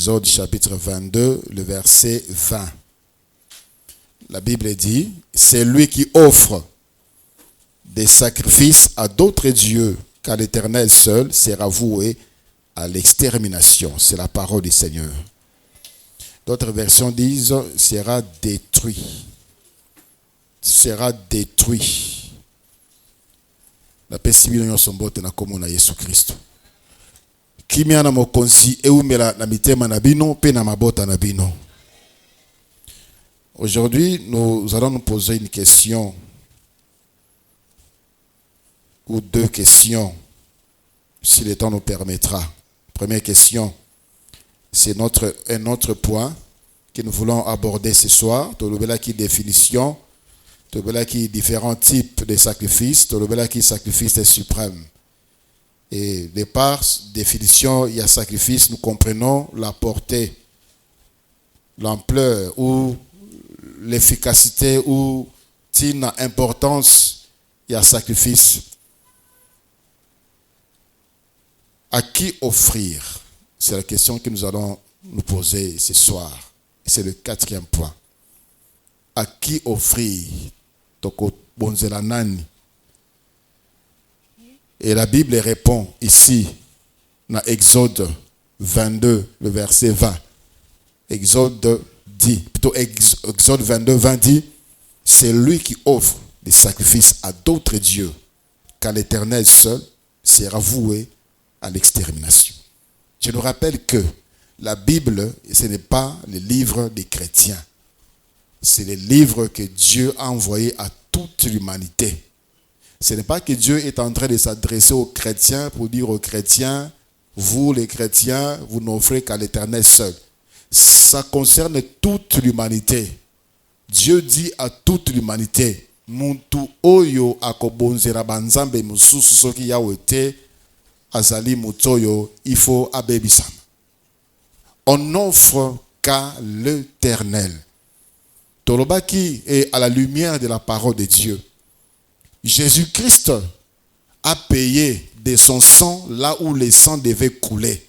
Exode chapitre 22, le verset 20. La Bible dit, c'est lui qui offre des sacrifices à d'autres dieux, car l'Éternel seul sera voué à l'extermination. C'est la parole du Seigneur. D'autres versions disent, sera détruit. Sera détruit. La pesibino yosombote na komo na Yesu Christ. Kimia na mokonzi eumela na mitema na bino pe na mabota na bino. Aujourd'hui, nous allons nous poser une question ou deux questions, si le temps nous permettra. Première question, c'est un autre point que nous voulons aborder ce soir. Tolobela qui définition, tolobela qui différents types de sacrifices, tolobela qui sacrifice suprême. Et de par définition, il y a sacrifice, nous comprenons la portée, l'ampleur ou l'efficacité ou une importance, il y a sacrifice. À qui offrir? C'est la question que nous allons nous poser ce soir. C'est le quatrième point. À qui offrir? Toko bonzela nani? Et la Bible répond ici, dans Exode 22, le verset 20. Exode 22, 20 dit, c'est lui qui offre des sacrifices à d'autres dieux, car l'Éternel seul sera voué à l'extermination. Je nous rappelle que la Bible, ce n'est pas le livre des chrétiens. C'est le livre que Dieu a envoyé à toute l'humanité. Ce n'est pas que Dieu est en train de s'adresser aux chrétiens pour dire aux chrétiens, vous les chrétiens, vous n'offrez qu'à l'Éternel seul. Ça concerne toute l'humanité. Dieu dit à toute l'humanité, Muntu oyo akobonzera banzambe mususu soki yawete azali mutoyo ifo abebisama. On n'offre qu'à l'Éternel. Tolobaki est à la lumière de la parole de Dieu. Jésus-Christ a payé de son sang là où le sang devait couler.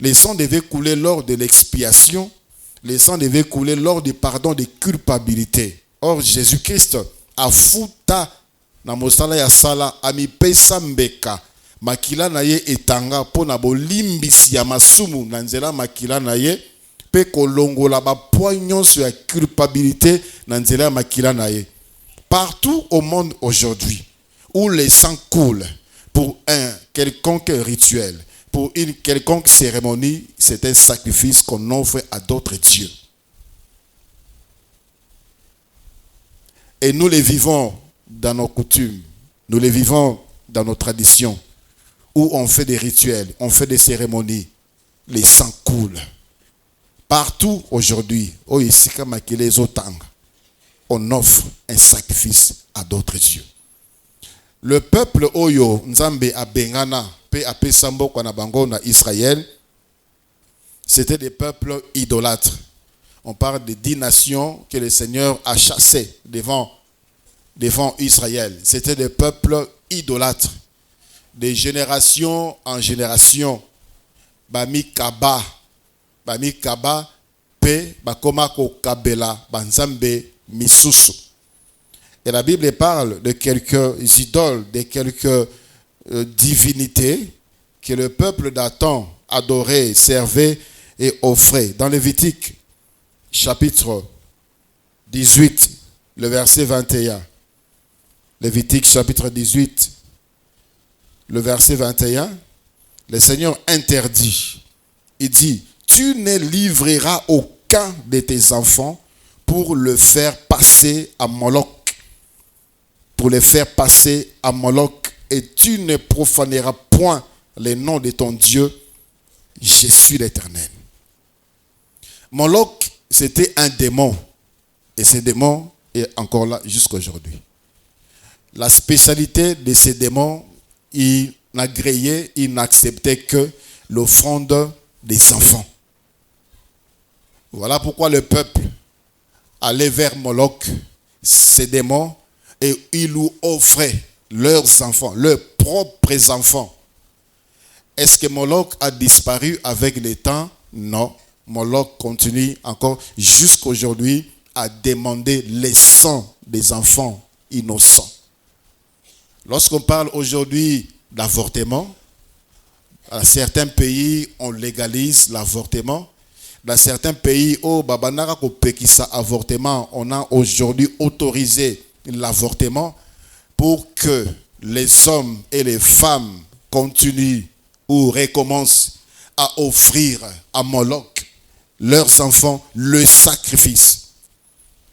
Le sang devait couler lors de l'expiation. Le sang devait couler lors du pardon de culpabilité. Or, Jésus-Christ a fouta na mosala ya sala amipesa mbeka. Makila na ye etanga po na bolimbisi ya masumu na nzela makila na ye pe kolongola ba poignons ya culpabilité na nzela makila na ye. Partout au monde aujourd'hui où le sang coule pour un quelconque rituel, pour une quelconque cérémonie, c'est un sacrifice qu'on offre à d'autres dieux. Et nous les vivons dans nos coutumes, nous les vivons dans nos traditions, où on fait des rituels, on fait des cérémonies, les sangs coulent. Partout aujourd'hui, on offre un sacrifice à d'autres dieux. Le peuple Oyo, Nzambe Abengana, Pe Ape Sambo Kwanabango na Israël, c'était des peuples idolâtres. On parle de 10 nations que le Seigneur a chassées devant Israël. C'était des peuples idolâtres. De génération en génération. Bami Kaba, Pe, Bakomako Kabela, Banzambe, Misusu. Et la Bible parle de quelques idoles, de quelques divinités que le peuple d'Adam adorait, servait et offrait. Dans Lévitique, chapitre 18, le verset 21. Lévitique, chapitre 18, le verset 21. Le Seigneur interdit. Il dit, tu ne livreras aucun de tes enfants pour le faire passer à Moloch. Pour le faire passer à Moloch. Et tu ne profaneras point le nom de ton Dieu. Je suis l'Éternel. Moloch, c'était un démon. Et ce démon est encore là jusqu'à aujourd'hui. La spécialité de ces démons, il n'agréait, il n'acceptait que l'offrande des enfants. Voilà pourquoi le peuple allait vers Moloch, ces démons, et ils lui offraient leurs enfants, leurs propres enfants. Est-ce que Moloch a disparu avec le temps? Non. Moloch continue encore jusqu'aujourd'hui à demander les sangs des enfants innocents. Lorsqu'on parle aujourd'hui d'avortement, dans certains pays, on légalise l'avortement. Dans certains pays, avortement, on a aujourd'hui autorisé l'avortement pour que les hommes et les femmes continuent ou recommencent à offrir à Moloch, leurs enfants, le sacrifice.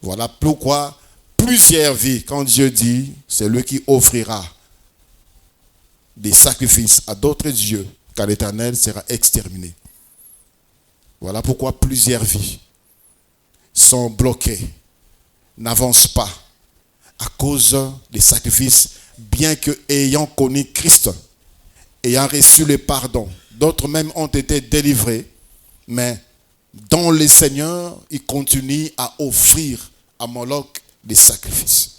Voilà pourquoi plusieurs vies, quand Dieu dit, c'est lui qui offrira des sacrifices à d'autres dieux, car l'Éternel sera exterminé. Voilà pourquoi plusieurs vies sont bloquées, n'avancent pas à cause des sacrifices, bien que ayant connu Christ, ayant reçu le pardon. D'autres même ont été délivrés, mais dans le Seigneur, ils continuent à offrir à Moloch des sacrifices.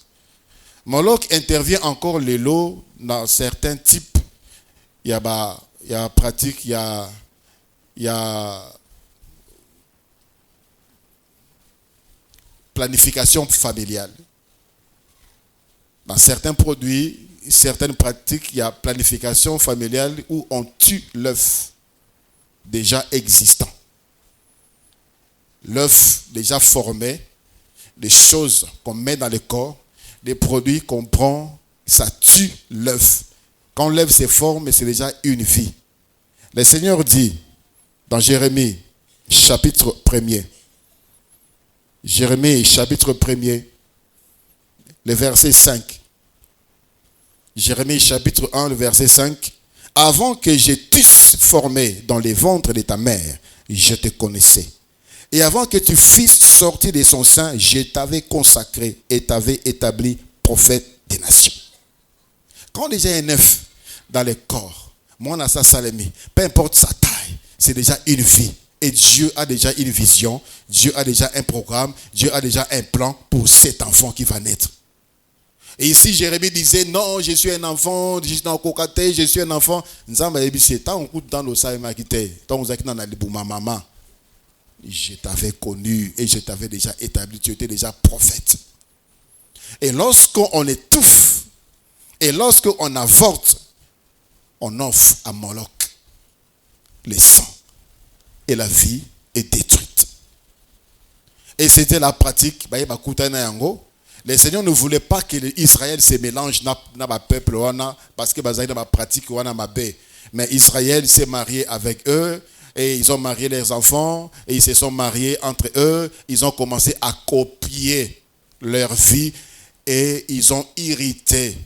Moloch intervient encore les lots dans certains types. Il y a pratique, il y a planification familiale. Dans certains produits, certaines pratiques, il y a planification familiale où on tue l'œuf déjà existant. L'œuf déjà formé, les choses qu'on met dans le corps, les produits qu'on prend, ça tue l'œuf. Quand l'œuf se forme, c'est déjà une vie. Le Seigneur dit dans Jérémie, chapitre 1er, Jérémie, chapitre 1er, le verset 5. Jérémie, chapitre 1, le verset 5. Avant que je t'eusse formé dans les ventres de ta mère, je te connaissais. Et avant que tu fisses sortir de son sein, je t'avais consacré et t'avais établi prophète des nations. Quand déjà un œuf dans le corps, mon assa salami, peu importe sa taille, c'est déjà une vie. Et Dieu a déjà une vision, Dieu a déjà un programme, Dieu a déjà un plan pour cet enfant qui va naître. Et ici, Jérémie disait, non, je suis un enfant, je suis dans le cocaté, je suis un enfant. Je t'avais connu et je t'avais déjà établi, tu étais déjà prophète. Et lorsqu'on étouffe, et lorsqu'on avorte, on offre à Moloch les sangs. Et la vie est détruite. Et c'était la pratique. Le Seigneur ne voulait pas que Israël se mélange dans le peuple parce que dans la pratique. Mais Israël s'est marié avec eux et ils ont marié leurs enfants et ils se sont mariés entre eux. Ils ont commencé à copier leur vie et ils ont irrité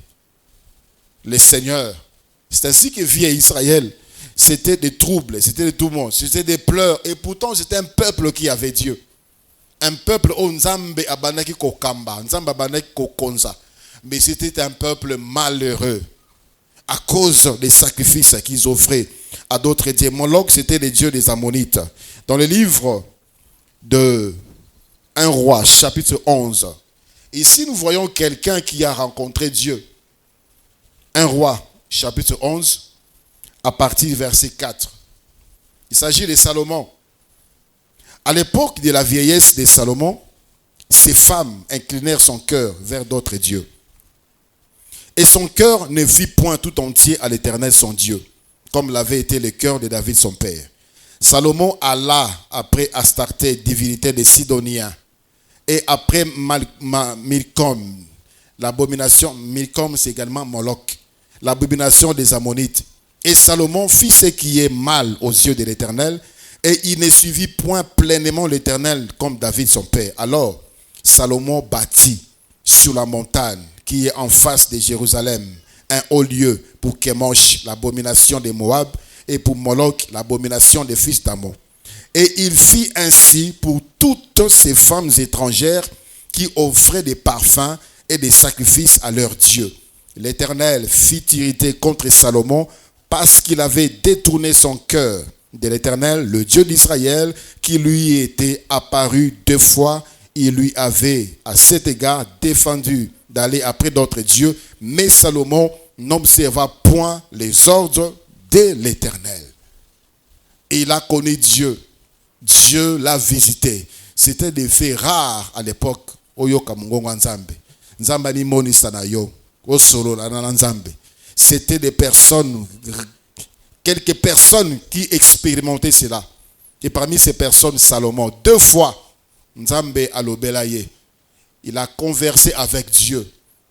le Seigneur. C'est ainsi que vit Israël. C'était des troubles, c'était des tourments, c'était des pleurs. Et pourtant, c'était un peuple qui avait Dieu. Un peuple où Nzambe abanaki kokamba, Nzambe abanaki kokonza. Mais c'était un peuple malheureux à cause des sacrifices qu'ils offraient à d'autres dieux. Moloch, c'était les dieux des Ammonites. Dans le livre de 1 roi, chapitre 11, ici nous voyons quelqu'un qui a rencontré Dieu. 1 roi, chapitre 11, à partir du verset 4. Il s'agit de Salomon. À l'époque de la vieillesse de Salomon, ces femmes inclinèrent son cœur vers d'autres dieux. Et son cœur ne vit point tout entier à l'Éternel son Dieu, comme l'avait été le cœur de David son père. Salomon alla après Astarté, divinité des Sidoniens, et après Milcom, l'abomination, Milcom c'est également Moloch, l'abomination des Ammonites. Et Salomon fit ce qui est mal aux yeux de l'Éternel, et il ne suivit point pleinement l'Éternel comme David son père. Alors, Salomon bâtit sur la montagne qui est en face de Jérusalem un haut lieu pour Kemosh, l'abomination des Moab, et pour Moloch, l'abomination des fils d'Ammon. Et il fit ainsi pour toutes ces femmes étrangères qui offraient des parfums et des sacrifices à leurs dieux. L'Éternel fit irriter contre Salomon parce qu'il avait détourné son cœur de l'Éternel, le Dieu d'Israël, qui lui était apparu 2 fois. Il lui avait à cet égard défendu d'aller après d'autres dieux, mais Salomon n'observa point les ordres de l'Éternel. Et il a connu Dieu Dieu l'a visité. C'était des faits rares à l'époque. C'était des personnes, quelques personnes qui expérimentaient cela. Et parmi ces personnes, Salomon, 2 fois, Nzambe alobelaye. Il a conversé avec Dieu.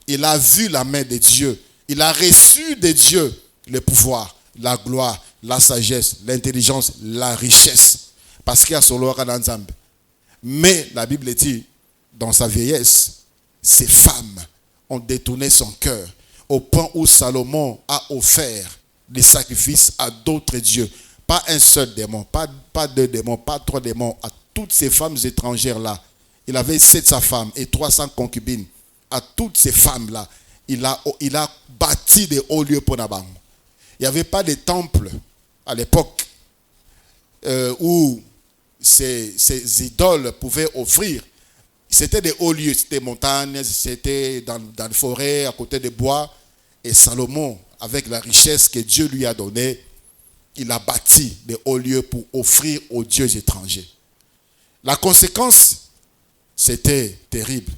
Il a vu la main de Dieu. Il a reçu de Dieu le pouvoir, la gloire, la sagesse, l'intelligence, la richesse. Parce qu'il y a solo dans Nzambe. Mais la Bible dit, dans sa vieillesse, ces femmes ont détourné son cœur au point où Salomon a offert des sacrifices à d'autres dieux. Pas un seul démon, pas 2 démons, pas 3 démons. À toutes ces femmes étrangères-là, il avait 700 femmes et 300 concubines. À toutes ces femmes-là, il a bâti des hauts lieux pour Nabam. Il n'y avait pas de temple à l'époque où ces idoles pouvaient offrir. C'était des hauts lieux, c'était des montagnes, c'était dans les forêts, à côté des bois. Et Salomon, avec la richesse que Dieu lui a donnée, il a bâti des hauts lieux pour offrir aux dieux étrangers. La conséquence, c'était terrible.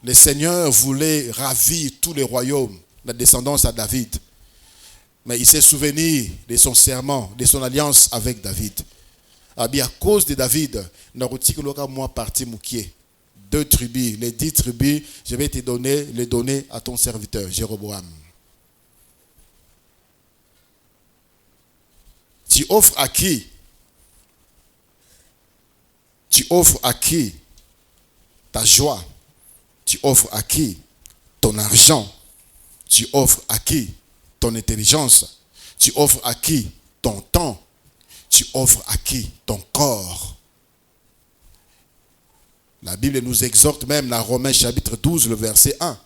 Le Seigneur voulait ravir tous les royaumes, la descendance à David. Mais il s'est souvenu de son serment, de son alliance avec David. À cause de David, moi parti moukier. 2 tribus, les 10 tribus, je vais te donner, les donner à ton serviteur, Jéroboam. Tu offres à qui? Tu offres à qui ta joie? Tu offres à qui ton argent? Tu offres à qui ton intelligence? Tu offres à qui ton temps? Tu offres à qui ton corps? La Bible nous exhorte même dans Romains chapitre 12, le verset 1,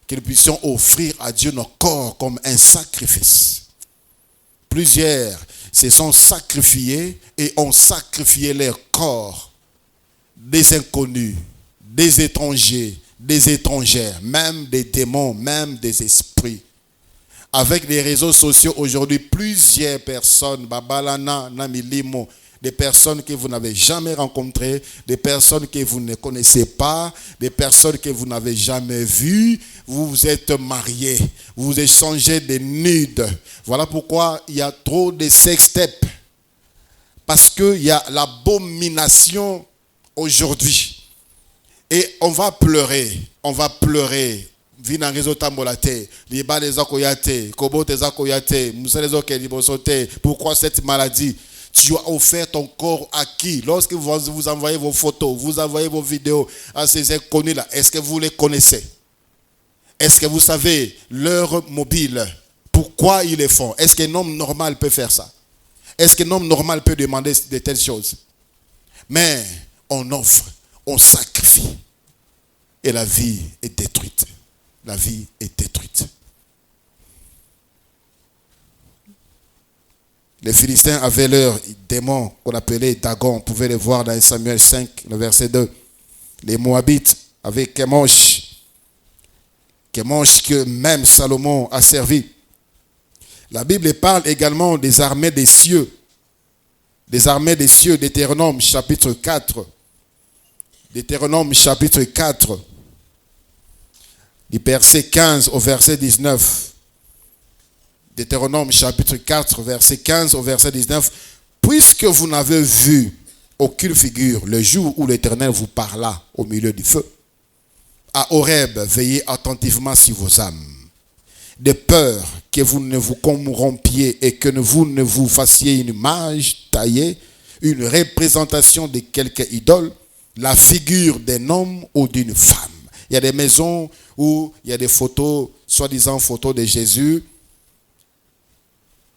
que nous puissions offrir à Dieu nos corps comme un sacrifice. Plusieurs se sont sacrifiés et ont sacrifié leur corps. Des inconnus, des étrangers, des étrangères, même des démons, même des esprits. Avec les réseaux sociaux aujourd'hui, plusieurs personnes, Babalana, Namilimo, des personnes que vous n'avez jamais rencontrées, des personnes que vous ne connaissez pas, des personnes que vous n'avez jamais vues, vous vous êtes mariés, vous échangez des nudes. Voilà pourquoi il y a trop de sextapes. Parce qu'il y a l'abomination aujourd'hui. Et on va pleurer, Vina réseau tambolate, liba les akoyate, kobo tes akoyate, moussa les okelibosote. Pourquoi cette maladie? Tu as offert ton corps à qui? Lorsque vous envoyez vos photos, vous envoyez vos vidéos à ces inconnus-là, est-ce que vous les connaissez? Est-ce que vous savez leur mobile? Pourquoi ils le font? Est-ce qu'un homme normal peut faire ça? Est-ce qu'un homme normal peut demander de telles choses? Mais on offre, on sacrifie. Et la vie est détruite. La vie est détruite. Les Philistins avaient leur démon qu'on appelait Dagon. On pouvait les voir dans Samuel 5, le verset 2. Les Moabites avec Kemosh. Kemosh que même Salomon a servi. La Bible parle également des armées des cieux. Des armées des cieux, Deutéronome chapitre 4. Deutéronome chapitre 4. Du verset 15 au verset 19. Deutéronome chapitre 4, verset 15 au verset 19. Puisque vous n'avez vu aucune figure le jour où l'Éternel vous parla au milieu du feu, à Horeb, veillez attentivement sur vos âmes, de peur que vous ne vous corrompiez et que vous ne vous fassiez une image taillée, une représentation de quelque idole, la figure d'un homme ou d'une femme. Il y a des maisons où il y a des photos, soi-disant photos de Jésus.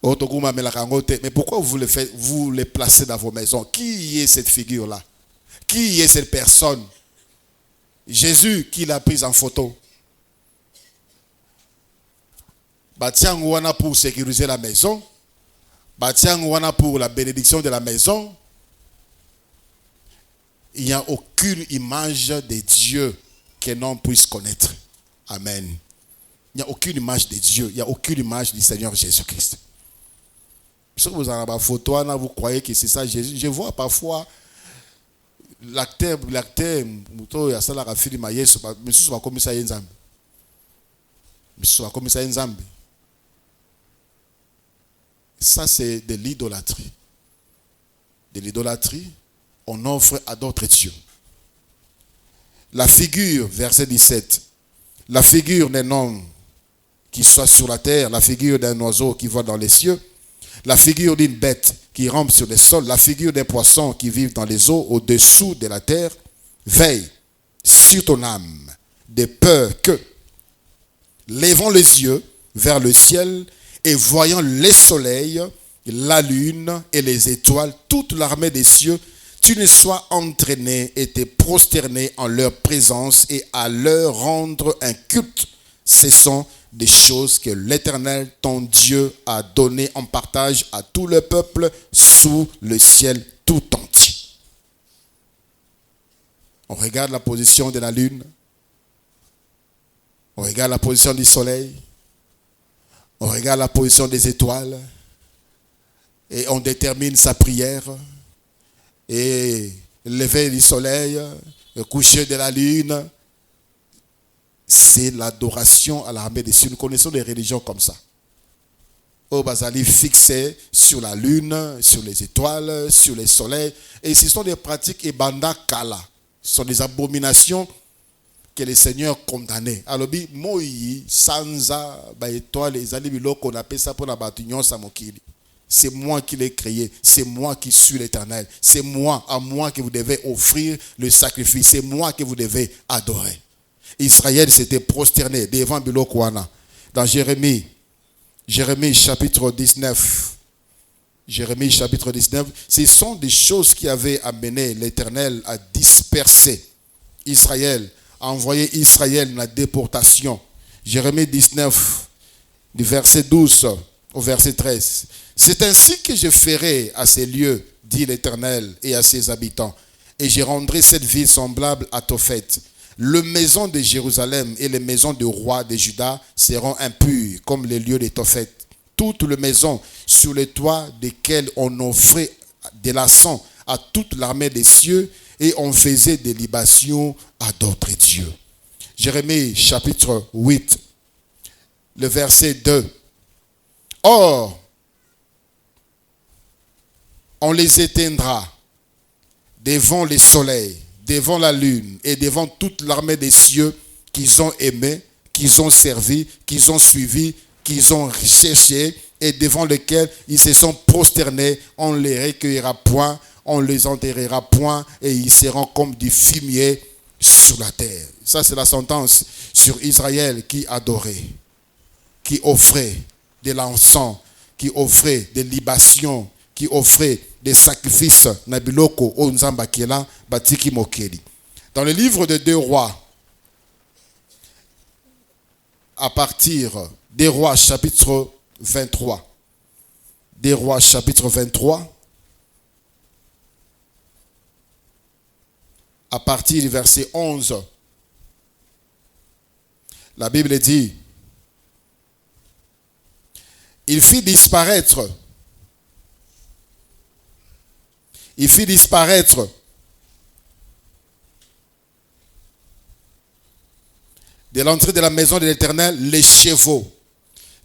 Mais pourquoi vous les placez dans vos maisons? Qui est cette figure-là? Qui est cette personne? Jésus qui l'a prise en photo. Batiangouana pour sécuriser la maison. Batiangouana pour la bénédiction de la maison. Il n'y a aucune image de Dieu qu'un homme puisse connaître. Amen. Il n'y a aucune image de Dieu. Il n'y a aucune image du Seigneur Jésus-Christ. Si vous avez une photo, vous croyez que c'est ça Jésus. Je vois parfois l'acteur, il y a ça la film à Yesu, mais ce soit comme ça Nzambe. Mais ce soit comme ça Nzambe. Ça c'est de l'idolâtrie. De l'idolâtrie, on offre à d'autres dieux. La figure, verset 17, la figure d'un homme qui soit sur la terre, la figure d'un oiseau qui vole dans les cieux, la figure d'une bête qui rampe sur les sols, la figure d'un poisson qui vit dans les eaux au-dessous de la terre, veille sur ton âme, de peur que, levant les yeux vers le ciel et voyant les soleils, la lune et les étoiles, toute l'armée des cieux, tu ne sois entraîné et te prosterné en leur présence et à leur rendre un culte. Ce sont des choses que l'Éternel, ton Dieu, a données en partage à tout le peuple sous le ciel tout entier. On regarde la position de la lune. On regarde la position du soleil. On regarde la position des étoiles. Et on détermine sa prière. Et le lever du soleil, le coucher de la lune, c'est l'adoration à l'armée des cieux. Nous connaissons des religions comme ça. Au Bazali fixé sur la lune, sur les étoiles, sur les soleils. Et ce sont des pratiques et banda kala. Ce sont des abominations que les seigneurs condamnaient. Alors, moi, sanza, étoile, les alibilo qu'on appelle ça pour la bâtiment samokili. C'est moi qui l'ai créé. C'est moi qui suis l'Éternel. C'est moi, à moi que vous devez offrir le sacrifice. C'est moi que vous devez adorer. Israël s'était prosterné devant Bilokwana. Dans Jérémie chapitre 19. Jérémie chapitre 19. Ce sont des choses qui avaient amené l'Éternel à disperser Israël, à envoyer Israël dans la déportation. Jérémie 19, du verset 12 au verset 13. C'est ainsi que je ferai à ces lieux, dit l'Éternel, et à ses habitants. Et je rendrai cette ville semblable à Tophet. Les maisons de Jérusalem et les maisons du roi de Juda seront impures comme les lieux de Tophet. Toutes les maisons sur les toits desquelles on offrait de l'encens à toute l'armée des cieux et on faisait des libations à d'autres dieux. Jérémie chapitre 8, le verset 2. Or, on les éteindra devant les soleils, devant la lune et devant toute l'armée des cieux qu'ils ont aimé, qu'ils ont servi, qu'ils ont suivi, qu'ils ont cherché et devant lesquels ils se sont prosternés. On ne les recueillera point, on ne les enterrera point et ils seront comme du fumier sur la terre. Ça, c'est la sentence sur Israël qui adorait, qui offrait de l'encens, qui offrait des libations, qui offrait des sacrifices nabiloko au nzambakela batiki mokeli. Dans le livre de 2 Rois, à partir des Rois chapitre 23, des Rois chapitre 23, à partir du verset 11, la Bible dit: il fit disparaître de l'entrée de la maison de l'Éternel les chevaux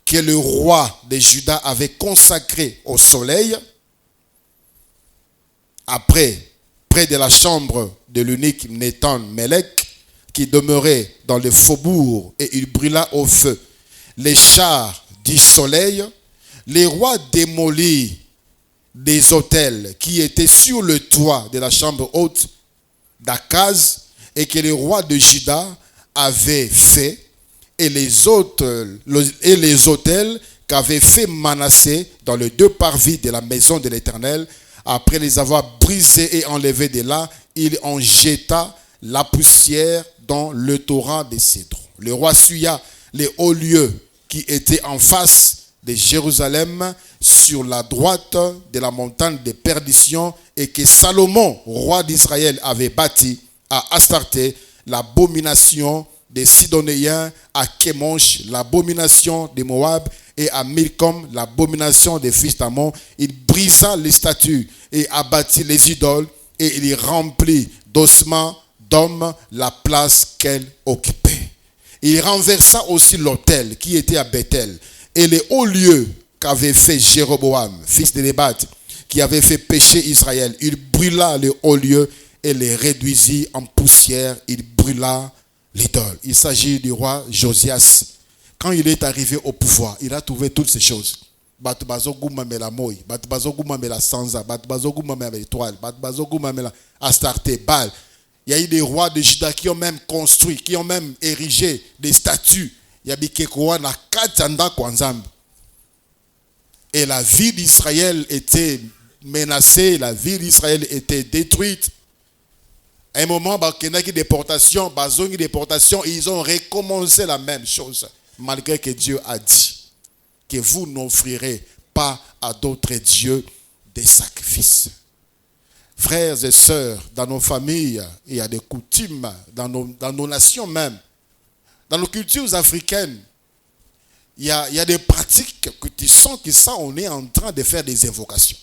que le roi de Juda avait consacrés au soleil, après, près de la chambre de l'eunuque Nathan-Mélec, qui demeurait dans le faubourg, et il brûla au feu les chars du soleil. Les rois démolit des autels qui étaient sur le toit de la chambre haute d'Akaz et que le roi de Juda avait fait, et les autels qu'avait fait Manassé dans les 2 parvis de la maison de l'Éternel. Après les avoir brisés et enlevés de là, il en jeta la poussière dans le torrent des cédrons. Le roi suya les hauts lieux qui étaient en face de Jérusalem, sur la droite de la montagne de perdition, et que Salomon, roi d'Israël, avait bâti à Astarté, l'abomination des Sidonéens, à Kémosh, l'abomination des Moab, et à Milcom l'abomination des fils d'Ammon. Il brisa les statues et abattit les idoles et il remplit d'ossements d'hommes la place qu'elle occupait. Il renversa aussi l'autel qui était à Bethel et les hauts lieux qu'avait fait Jéroboam, fils de Nébat, qui avait fait pécher Israël. Il brûla les hauts lieux et les réduisit en poussière. Il brûla l'idole. Il s'agit du roi Josias. Quand il est arrivé au pouvoir, il a trouvé toutes ces choses. La Moï, la Sansa, l'étoile, Astarté, Baal. Il y a eu des rois de Juda qui ont même construit, qui ont même érigé des statues. Et la vie d'Israël était menacée, la vie d'Israël était détruite. À un moment, il y a eu déportation, ils ont recommencé la même chose. Malgré que Dieu a dit que vous n'offrirez pas à d'autres dieux des sacrifices. Frères et sœurs, dans nos familles, il y a des coutumes, dans nos nations même, dans nos cultures africaines, il y a des pratiques que tu sens que ça, on est en train de faire des invocations.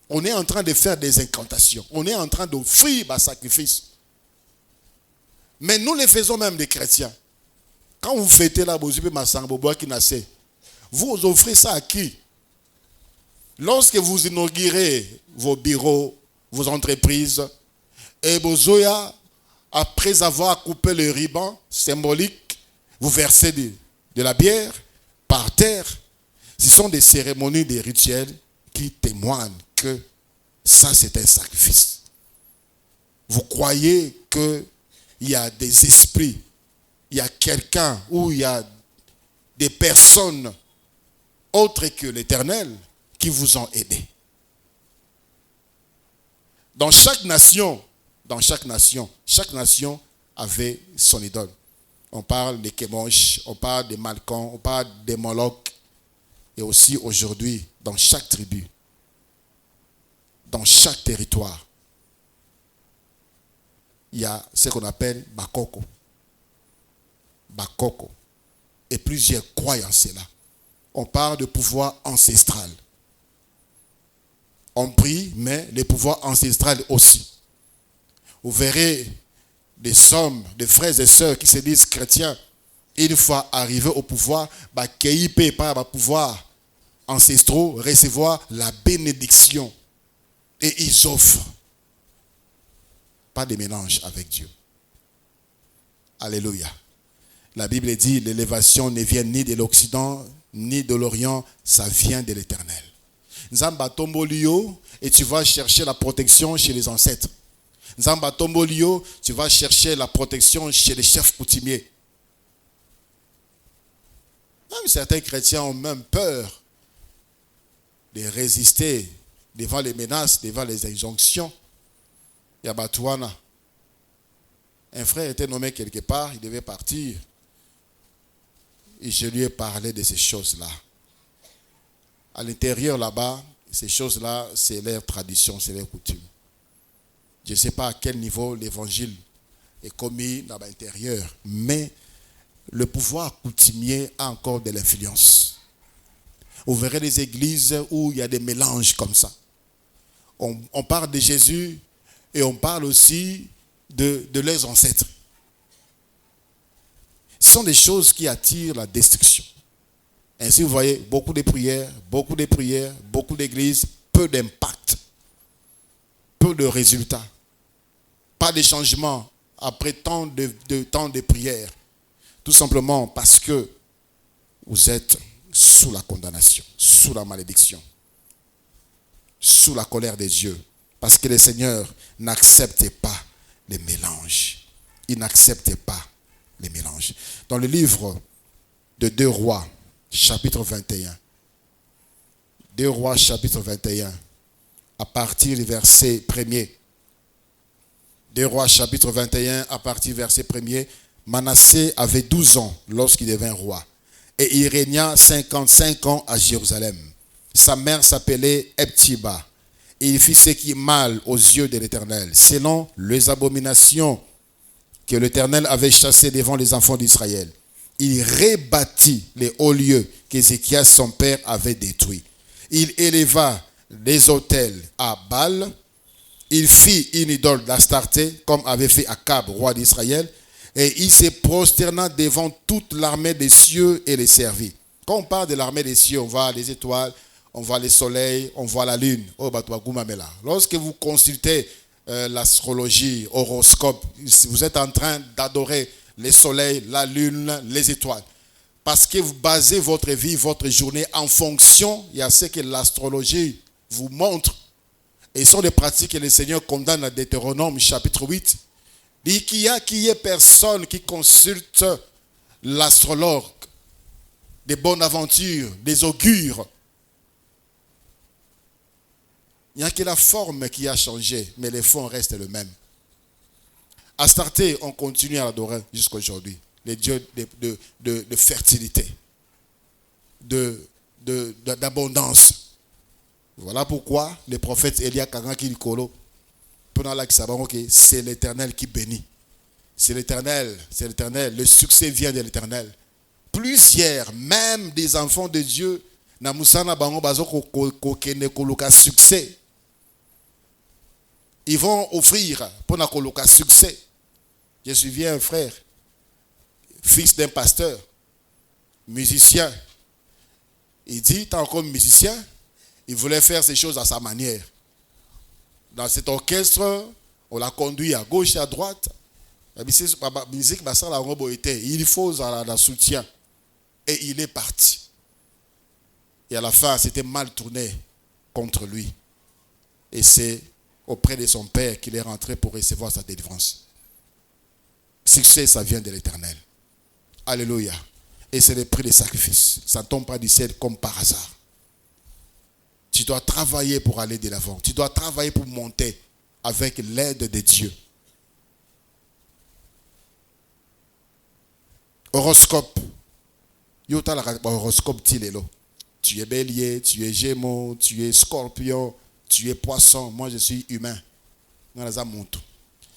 On est en train de faire des incantations. On est en train d'offrir un sacrifice. Mais nous les faisons même des chrétiens. Quand vous fêtez la vous offrez ça à qui? Lorsque vous inaugurez vos bureaux, vos entreprises, et Bozoya, après avoir coupé le ruban symbolique, vous versez de la bière par terre. Ce sont des cérémonies, des rituels qui témoignent que ça c'est un sacrifice. Vous croyez qu'il y a des esprits, il y a quelqu'un ou il y a des personnes autres que l'Éternel qui vous ont aidé. Dans chaque nation avait son idole. On parle des Kemosh, on parle des Malkans, on parle des Moloch. Et aussi aujourd'hui, dans chaque tribu, dans chaque territoire, il y a ce qu'on appelle Bakoko. Bakoko. Et plusieurs croient en cela. On parle de pouvoir ancestral. On prie, mais le pouvoir ancestral aussi. Vous verrez des hommes, des frères et sœurs qui se disent chrétiens, une fois arrivés au pouvoir, qui peuvent par pouvoir ancestraux recevoir la bénédiction. Et ils offrent. Pas de mélange avec Dieu. Alléluia. La Bible dit, l'élévation ne vient ni de l'Occident, ni de l'Orient, ça vient de l'Éternel. Nzamba tombolio, et tu vas chercher la protection chez les ancêtres. Nzamba tombolio, tu vas chercher la protection chez les chefs coutumiers. Même certains chrétiens ont même peur de résister devant les menaces, devant les injonctions. Yabatouana. Un frère était nommé quelque part, il devait partir. Et je lui ai parlé de ces choses-là. À l'intérieur là-bas, ces choses-là, c'est leur tradition, c'est leur coutume. Je ne sais pas à quel niveau l'évangile est commis dans l'intérieur, mais le pouvoir coutumier a encore de l'influence. Vous verrez des églises où il y a des mélanges comme ça. On parle de Jésus et on parle aussi de leurs ancêtres. Ce sont des choses qui attirent la destruction. Ainsi, vous voyez, beaucoup de prières, beaucoup d'églises, peu d'impact, peu de résultats, pas de changement après tant de prières. Tout simplement parce que vous êtes sous la condamnation, sous la malédiction, sous la colère de Dieu. Parce que le Seigneur n'accepte pas les mélanges. Il n'accepte pas les mélanges. Dans le livre de 2 Rois, chapitre 21. 2 Rois, chapitre 21. À partir du verset 1er. 2 Rois, chapitre 21, à partir du verset 1er. Manassé avait 12 ans lorsqu'il devint roi. Et il régna 55 ans à Jérusalem. Sa mère s'appelait Eptiba. Et il fit ce qui est mal aux yeux de l'Éternel, selon les abominations que l'Éternel avait chassées devant les enfants d'Israël. il rebâtit les hauts lieux qu'Ézéchias son père avait détruits. Il éleva des autels à Baal. Il fit une idole d'Astarté, comme avait fait Akab, roi d'Israël, et il se prosterna devant toute l'armée des cieux et les servit. Quand on parle de l'armée des cieux, on voit les étoiles, on voit le soleil, on voit la lune. Lorsque vous consultez l'astrologie, horoscope, vous êtes en train d'adorer le soleil, la lune, les étoiles. Parce que vous basez votre vie, votre journée en fonction, il y a ce que l'astrologie vous montre. Et ce sont des pratiques que le Seigneur condamne à Deutéronome chapitre 8. Il dit qu'il y a personne qui consulte l'astrologue, des bonnes aventures, des augures. Il n'y a que la forme qui a changé, mais le fond reste le même. Astarté, on continue à l'adorer jusqu'à aujourd'hui. Les dieux de fertilité, d'abondance. Voilà pourquoi le prophète Elia Kangaki Nikolo, c'est l'Éternel qui bénit. C'est l'Éternel, c'est l'Éternel. Le succès vient de l'Éternel. Plusieurs, même des enfants de Dieu, succès. Ils vont offrir pour la succès. Je suivi un frère, fils d'un pasteur, musicien. Il dit, tant comme musicien, il voulait faire ces choses à sa manière. Dans cet orchestre, on l'a conduit à gauche et à droite. La musique, il faut un soutien. Et il est parti. Et à la fin, c'était mal tourné contre lui. Et c'est auprès de son père qu'il est rentré pour recevoir sa délivrance. Succès, ça vient de l'Éternel. Alléluia. Et c'est le prix des sacrifices. Ça ne tombe pas du ciel comme par hasard. Tu dois travailler pour aller de l'avant. Tu dois travailler pour monter avec l'aide de Dieu. Horoscope. Horoscope tilelo. Tu es bélier, tu es gémeaux, tu es scorpion, tu es poisson. Moi, je suis humain.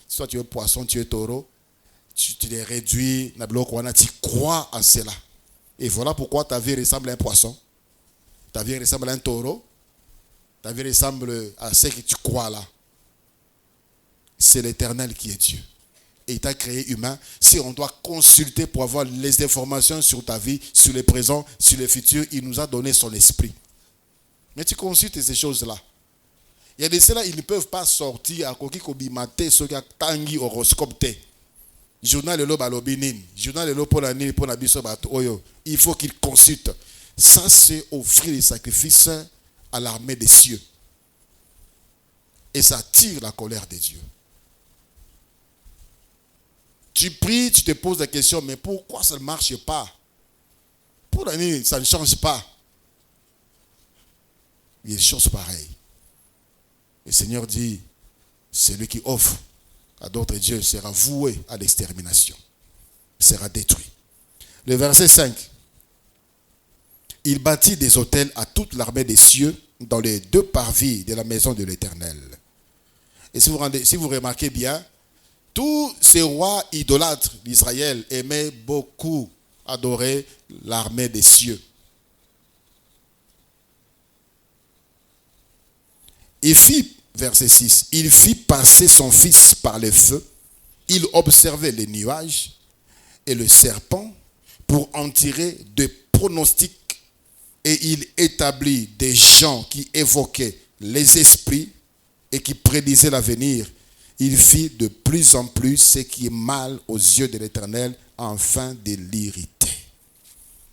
Si toi, tu es poisson, tu es taureau, tu les réduis, tu crois en cela. Et voilà pourquoi ta vie ressemble à un poisson. Ta vie ressemble à un taureau. Ta vie ressemble à ce que tu crois là. C'est l'Éternel qui est Dieu. Et il t'a créé humain. Si on doit consulter pour avoir les informations sur ta vie, sur le présent, sur le futur, il nous a donné son esprit. Mais tu consultes ces choses-là. Il y a des ceux-là, ils ne peuvent pas sortir à Koki Kobimate, ceux qui ont tangi horoscope. Journal de l'Obinine, journal de l'Oponani, pour il faut qu'ils consultent. Ça, c'est offrir des sacrifices à l'armée des cieux. Et ça attire la colère de Dieu. Tu pries, tu te poses la question, mais pourquoi ça ne marche pas? Pour l'année, ça ne change pas. Il y a des choses pareilles. Le Seigneur dit, celui qui offre à d'autres dieux sera voué à l'extermination, sera détruit. Le verset 5. Il bâtit des autels à toute l'armée des cieux dans les deux parvis de la maison de l'Éternel. Et si vous remarquez bien, tous ces rois idolâtres d'Israël aimaient beaucoup adorer l'armée des cieux. Verset 6, il fit passer son fils par le feu, il observait les nuages et le serpent pour en tirer des pronostics, et il établit des gens qui évoquaient les esprits et qui prédisaient l'avenir. Il fit de plus en plus ce qui est mal aux yeux de l'Éternel, afin de l'irriter.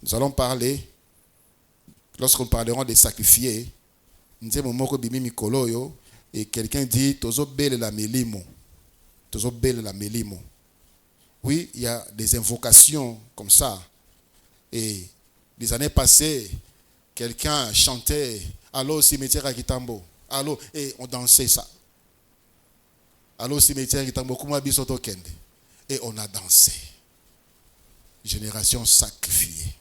Nous allons parler, lorsqu'on parlera des sacrifiés, et quelqu'un dit, Tozo belle la melimo. Tozo belle la melimo. Oui, il y a des invocations comme ça. Et les années passées, quelqu'un chantait, allô cimetière à Kitambo. Allô, et on dansait ça. Allô cimetière à Kitambo, comment bisoto kende. Et on a dansé. Génération sacrifiée.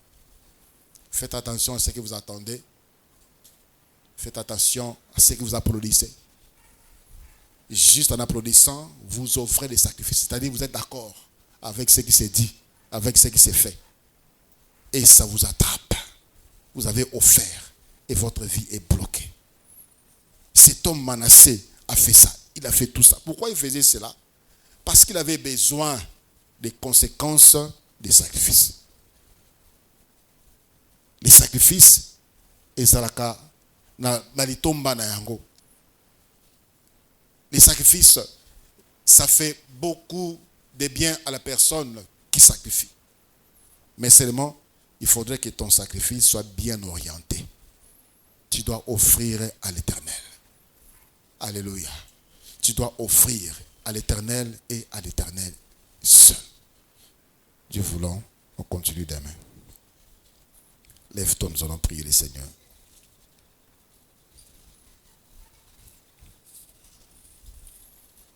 Faites attention à ce que vous attendez. Faites attention à ce que vous applaudissez. Juste en applaudissant, vous offrez des sacrifices. C'est-à-dire que vous êtes d'accord avec ce qui s'est dit, avec ce qui s'est fait. et ça vous attrape. Vous avez offert et votre vie est bloquée. Cet homme Manassé a fait ça. Il a fait tout ça. Pourquoi il faisait cela? Parce qu'il avait besoin des conséquences des sacrifices. Les sacrifices, ezalaka na litomba na yango. Les sacrifices, ça fait beaucoup de bien à la personne qui sacrifie. Mais seulement, il faudrait que ton sacrifice soit bien orienté. Tu dois offrir à l'Éternel. Alléluia. Tu dois offrir à l'Éternel et à l'Éternel seul. Dieu voulant, on continue demain. Lève-toi, nous allons prier le Seigneur.